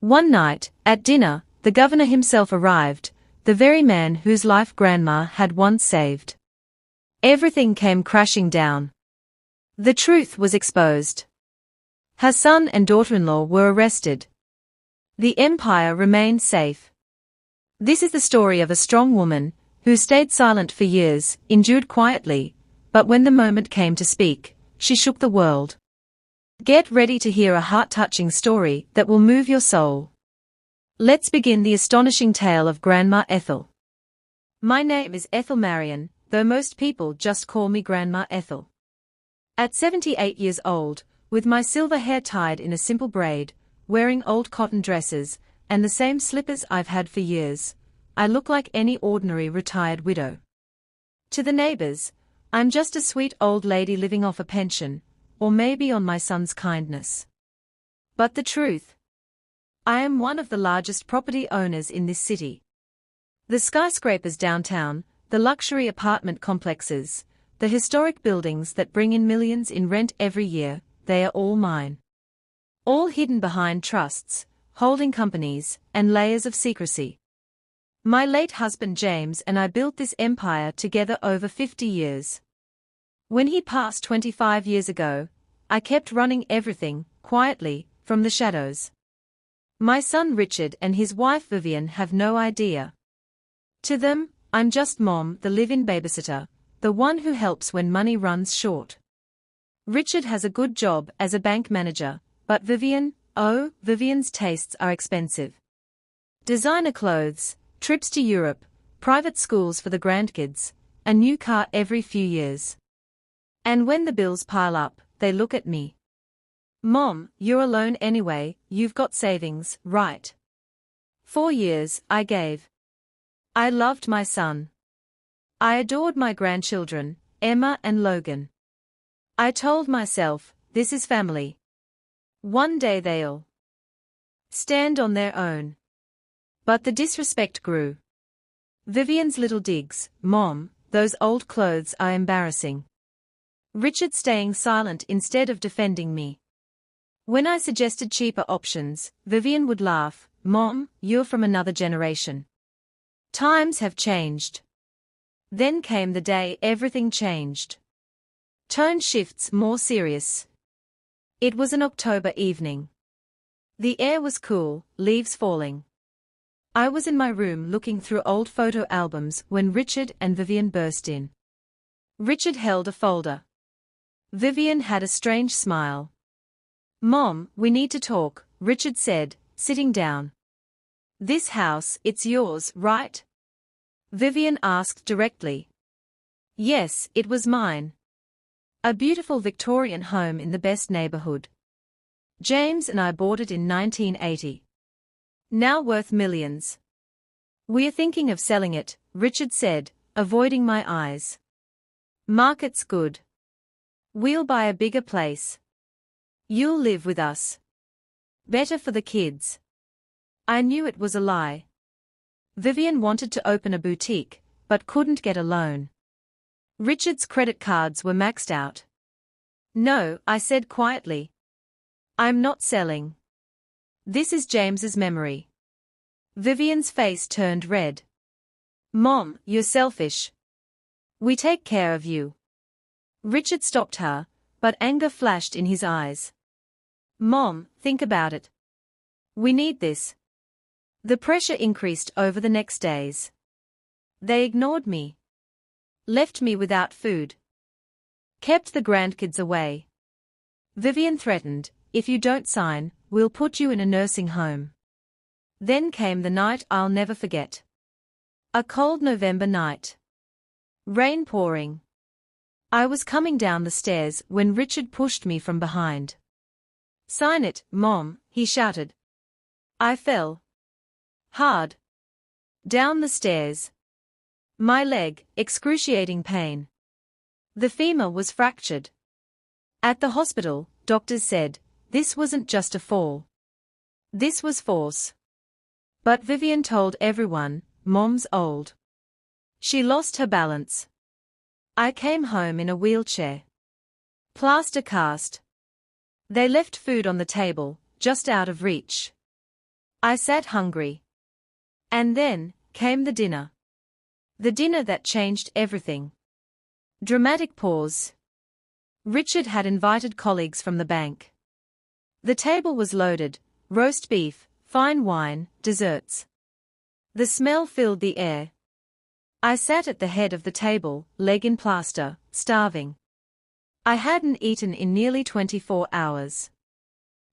One night, at dinner, the governor himself arrived, the very man whose life Grandma had once saved. Everything came crashing down. The truth was exposed. Her son and daughter-in-law were arrested. The empire remained safe. This is the story of a strong woman, who stayed silent for years, endured quietly, but when the moment came to speak, she shook the world. Get ready to hear a heart-touching story that will move your soul. Let's begin the astonishing tale of Grandma Ethel. My name is Ethel Marion, though most people just call me Grandma Ethel. At 78 years old, with my silver hair tied in a simple braid, wearing old cotton dresses, and the same slippers I've had for years, I look like any ordinary retired widow. To the neighbors, I'm just a sweet old lady living off a pension, or maybe on my son's kindness. But the truth? I am one of the largest property owners in this city. The skyscrapers downtown, the luxury apartment complexes, the historic buildings that bring in millions in rent every year, they are all mine. All hidden behind trusts, holding companies, and layers of secrecy. My late husband James and I built this empire together over 50 years. When he passed 25 years ago, I kept running everything, quietly, from the shadows. My son Richard and his wife Vivian have no idea. To them, I'm just Mom, the live-in babysitter, the one who helps when money runs short. Richard has a good job as a bank manager, but Vivian's tastes are expensive. Designer clothes, trips to Europe, private schools for the grandkids, a new car every few years. And when the bills pile up, they look at me. Mom, you're alone anyway, you've got savings, right? 4 years, I gave. I loved my son. I adored my grandchildren, Emma and Logan. I told myself, this is family. One day they'll stand on their own. But the disrespect grew. Vivian's little digs, Mom, those old clothes are embarrassing. Richard staying silent instead of defending me. When I suggested cheaper options, Vivian would laugh, Mom, you're from another generation. Times have changed. Then came the day everything changed. Tone shifts more serious. It was an October evening. The air was cool, leaves falling. I was in my room looking through old photo albums when Richard and Vivian burst in. Richard held a folder. Vivian had a strange smile. Mom, we need to talk, Richard said, sitting down. This house, it's yours, right? Vivian asked directly. Yes, it was mine. A beautiful Victorian home in the best neighborhood. James and I bought it in 1980. Now worth millions. We're thinking of selling it, Richard said, avoiding my eyes. Market's good. We'll buy a bigger place. You'll live with us. Better for the kids. I knew it was a lie. Vivian wanted to open a boutique, but couldn't get a loan. Richard's credit cards were maxed out. No, I said quietly. I'm not selling. This is James's memory. Vivian's face turned red. Mom, you're selfish. We take care of you. Richard stopped her, but anger flashed in his eyes. Mom, think about it. We need this. The pressure increased over the next days. They ignored me. Left me without food. Kept the grandkids away. Vivian threatened, if you don't sign, we'll put you in a nursing home. Then came the night I'll never forget. A cold November night. Rain pouring. I was coming down the stairs when Richard pushed me from behind. Sign it, Mom, he shouted. I fell. Hard. Down the stairs. My leg, excruciating pain. The femur was fractured. At the hospital, doctors said, this wasn't just a fall. This was force. But Vivian told everyone, Mom's old. She lost her balance. I came home in a wheelchair. Plaster cast. They left food on the table, just out of reach. I sat hungry. And then came the dinner. The dinner that changed everything. Dramatic pause. Richard had invited colleagues from the bank. The table was loaded, roast beef, fine wine, desserts. The smell filled the air. I sat at the head of the table, leg in plaster, starving. I hadn't eaten in nearly 24 hours.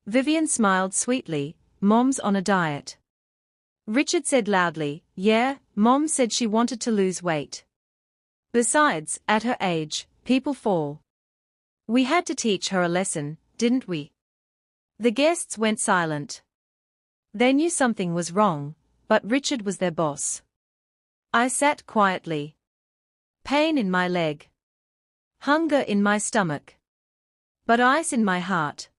Vivian smiled sweetly, Mom's on a diet. Richard said loudly, yeah, Mom said she wanted to lose weight. Besides, at her age, people fall. We had to teach her a lesson, didn't we? The guests went silent. They knew something was wrong, but Richard was their boss. I sat quietly. Pain in my leg. Hunger in my stomach. But ice in my heart.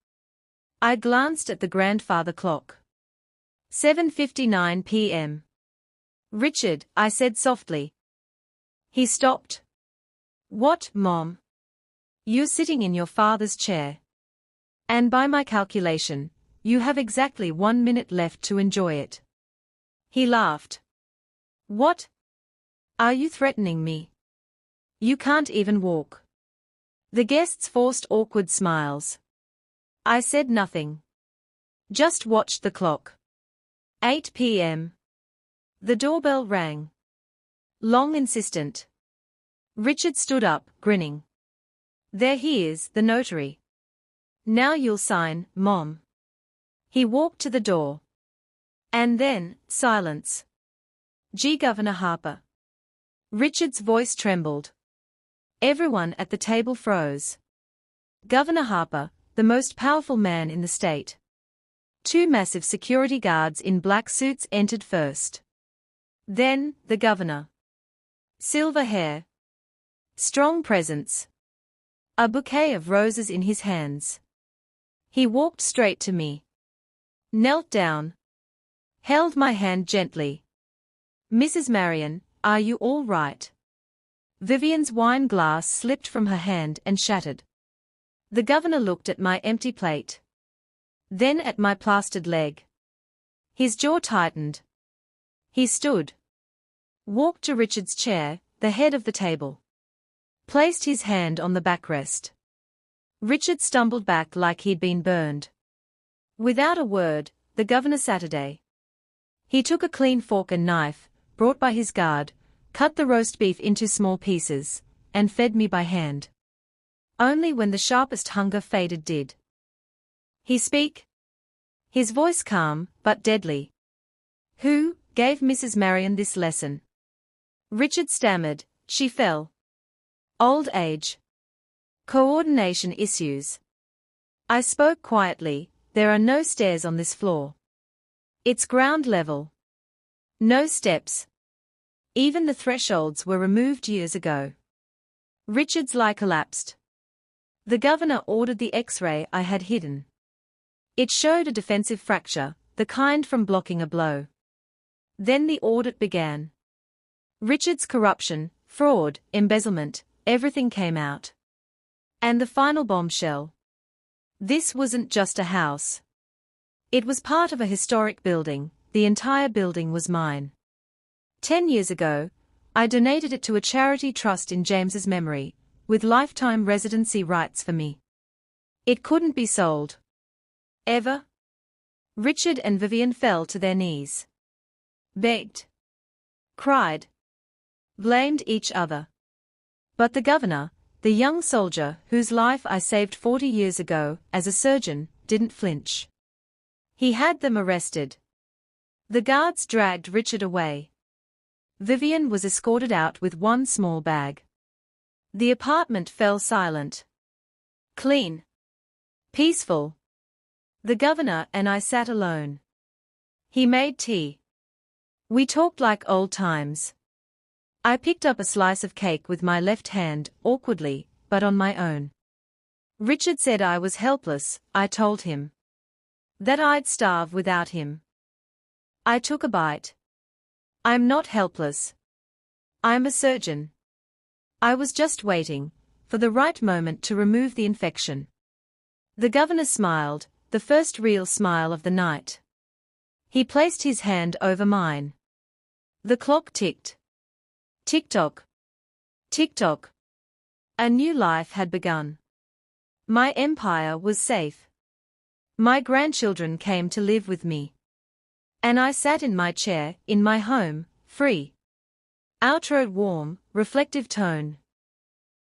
I glanced at the grandfather clock. 7:59 p.m. Richard, I said softly. He stopped. What, Mom? You're sitting in your father's chair. And by my calculation, you have exactly 1 minute left to enjoy it. He laughed. What? Are you threatening me? You can't even walk. The guests forced awkward smiles. I said nothing. Just watched the clock. 8 p.m. The doorbell rang. Long insistent. Richard stood up, grinning. There he is, the notary. Now you'll sign, Mom. He walked to the door. And then, silence. Gee, Governor Harper. Richard's voice trembled. Everyone at the table froze. Governor Harper, the most powerful man in the state. 2 massive security guards in black suits entered first. Then, the governor. Silver hair. Strong presence. A bouquet of roses in his hands. He walked straight to me. Knelt down. Held my hand gently. Mrs. Marion, are you all right? Vivian's wine glass slipped from her hand and shattered. The governor looked at my empty plate. Then at my plastered leg. His jaw tightened. He stood. Walked to Richard's chair, the head of the table. Placed his hand on the backrest. Richard stumbled back like he'd been burned. Without a word, the governor Saturday. He took a clean fork and knife, brought by his guard, cut the roast beef into small pieces, and fed me by hand. Only when the sharpest hunger faded did he speak. His voice calm, but deadly. Who gave Mrs. Marion this lesson? Richard stammered, she fell. Old age. Coordination issues. I spoke quietly, there are no stairs on this floor. It's ground level. No steps. Even the thresholds were removed years ago. Richard's eye collapsed. The governor ordered the X-ray I had hidden. It showed a defensive fracture, the kind from blocking a blow. Then the audit began. Richard's corruption, fraud, embezzlement, everything came out. And the final bombshell. This wasn't just a house. It was part of a historic building, the entire building was mine. 10 years ago, I donated it to a charity trust in James's memory, with lifetime residency rights for me. It couldn't be sold. Ever? Richard and Vivian fell to their knees. Begged. Cried. Blamed each other. But the governor, the young soldier whose life I saved 40 years ago as a surgeon, didn't flinch. He had them arrested. The guards dragged Richard away. Vivian was escorted out with one small bag. The apartment fell silent. Clean. Peaceful. The governor and I sat alone. He made tea. We talked like old times. I picked up a slice of cake with my left hand, awkwardly, but on my own. Richard said I was helpless, I told him. That I'd starve without him. I took a bite. I'm not helpless. I'm a surgeon. I was just waiting for the right moment to remove the infection. The governor smiled, the first real smile of the night. He placed his hand over mine. The clock ticked. Tick-tock. Tick-tock. A new life had begun. My empire was safe. My grandchildren came to live with me. And I sat in my chair, in my home, free. Outroed warm, reflective tone.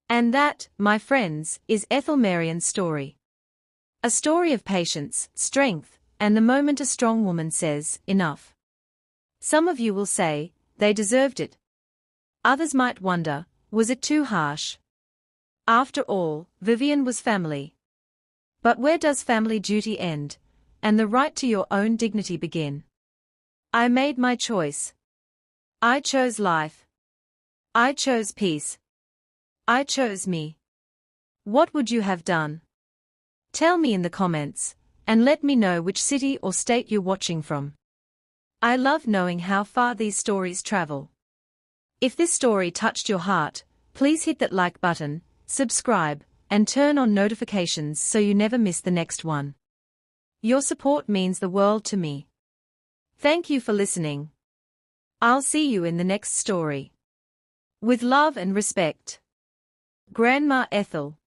And that, my friends, is Ethel Marion's story. A story of patience, strength, and the moment a strong woman says, enough. Some of you will say, they deserved it. Others might wonder, was it too harsh? After all, Vivian was family. But where does family duty end, and the right to your own dignity begin? I made my choice. I chose life. I chose peace. I chose me. What would you have done? Tell me in the comments, and let me know which city or state you're watching from. I love knowing how far these stories travel. If this story touched your heart, please hit that like button, subscribe, and turn on notifications so you never miss the next one. Your support means the world to me. Thank you for listening. I'll see you in the next story. With love and respect. Grandma Ethel.